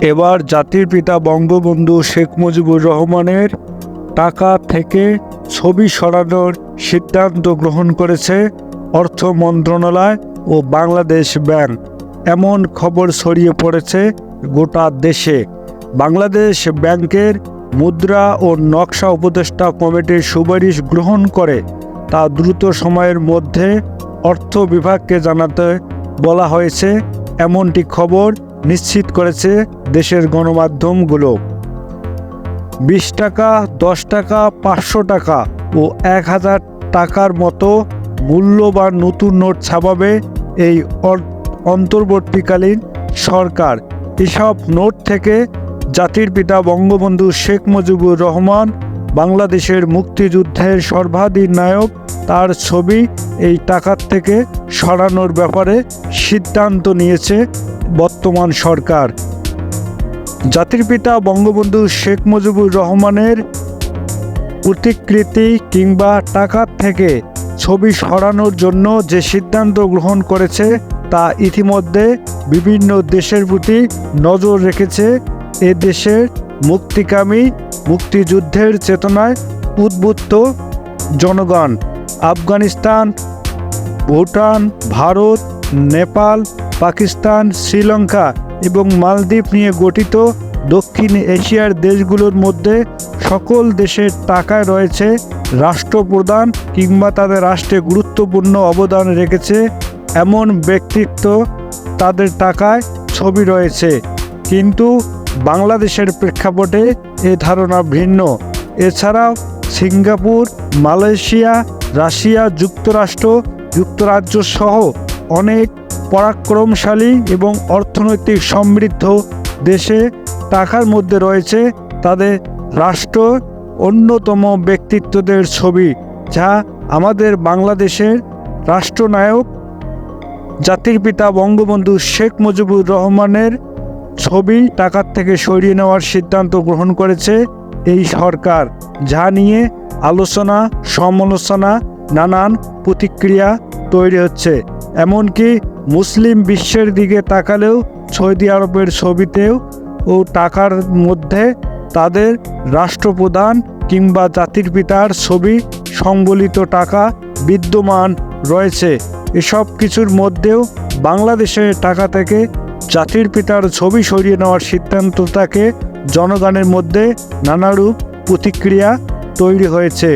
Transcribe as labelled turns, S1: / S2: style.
S1: এবার জাতির পিতা বঙ্গবন্ধু শেখ মুজিবুর রহমানের টাকা থেকে ছবি সরানোর সিদ্ধান্ত গ্রহণ করেছে অর্থ মন্ত্রণালয় ও বাংলাদেশ ব্যাংক। এমন খবর ছড়িয়ে পড়েছে গোটা দেশে। বাংলাদেশ ব্যাংকের মুদ্রা ও নকশা উপদেষ্টা কমিটির সুপারিশ গ্রহণ করে তা দ্রুত সময়ের মধ্যে অর্থ বিভাগকে জানাতে বলা হয়েছে, এমনটি খবর নিশ্চিত করেছে দেশের গণমাধ্যমগুলো। 20 টাকা, 10 টাকা, 500 টাকা ও 1000 টাকার মতো মূল্যবান নতুন নোট ছাপাবে এই অন্তর্বর্তীকালীন সরকার। এসব নোট থেকে জাতির পিতা বঙ্গবন্ধু শেখ মুজিবুর রহমান, বাংলাদেশের মুক্তিযুদ্ধের সর্বাধিনায়ক, তার ছবি এই টাকার থেকে সরানোর ব্যাপারে সিদ্ধান্ত নিয়েছে বর্তমান সরকার। জাতির পিতা বঙ্গবন্ধু শেখ মুজিবুর রহমানের প্রতিকৃতি কিংবা টাকার থেকে ছবি সরানোর জন্য যে সিদ্ধান্ত গ্রহণ করেছে তা ইতিমধ্যে বিভিন্ন দেশের প্রতি নজর রেখেছে। এ দেশের মুক্তিকামী, মুক্তিযুদ্ধের চেতনায় উদ্বুদ্ধ জনগণ। আফগানিস্তান, ভুটান, ভারত, নেপাল, পাকিস্তান, শ্রীলঙ্কা এবং মালদ্বীপ নিয়ে গঠিত দক্ষিণ এশিয়ার দেশগুলোর মধ্যে সকল দেশের টাকায় রয়েছে রাষ্ট্রপ্রধান কিংবা তাদের রাষ্ট্রে গুরুত্বপূর্ণ অবদান রেখেছে এমন ব্যক্তিত্ব, তাদের টাকায় ছবি রয়েছে। কিন্তু বাংলাদেশের প্রেক্ষাপটে এ ধারণা ভিন্ন। এছাড়াও সিঙ্গাপুর, মালয়েশিয়া, রাশিয়া, যুক্তরাজ্য সহ অনেক পরাক্রমশালী এবং অর্থনৈতিক সমৃদ্ধ দেশে টাকার মধ্যে রয়েছে তাদের রাষ্ট্র অন্যতম ব্যক্তিত্বদের ছবি, যা আমাদের বাংলাদেশের রাষ্ট্রনায়ক জাতির পিতা বঙ্গবন্ধু শেখ মুজিবুর রহমানের ছবি টাকার থেকে সরিয়ে নেওয়ার সিদ্ধান্ত গ্রহণ করেছে এই সরকার, যা নিয়ে আলোচনা সমালোচনা, নানান প্রতিক্রিয়া তৈরি হচ্ছে। এমনকি মুসলিম বিশ্বের দিকে তাকালেও সৌদি আরবের ছবিতেও ও টাকার মধ্যে তাদের রাষ্ট্রপ্রধান কিংবা জাতির পিতার ছবি সংবলিত টাকা বিদ্যমান রয়েছে। এসব কিছুর মধ্যেও বাংলাদেশের টাকা থেকে জাতির পিতার ছবি সরিয়ে নেওয়ার সিদ্ধান্তটাকে জনগণের মধ্যে নানারূপ প্রতিক্রিয়া তৈরি হয়েছে।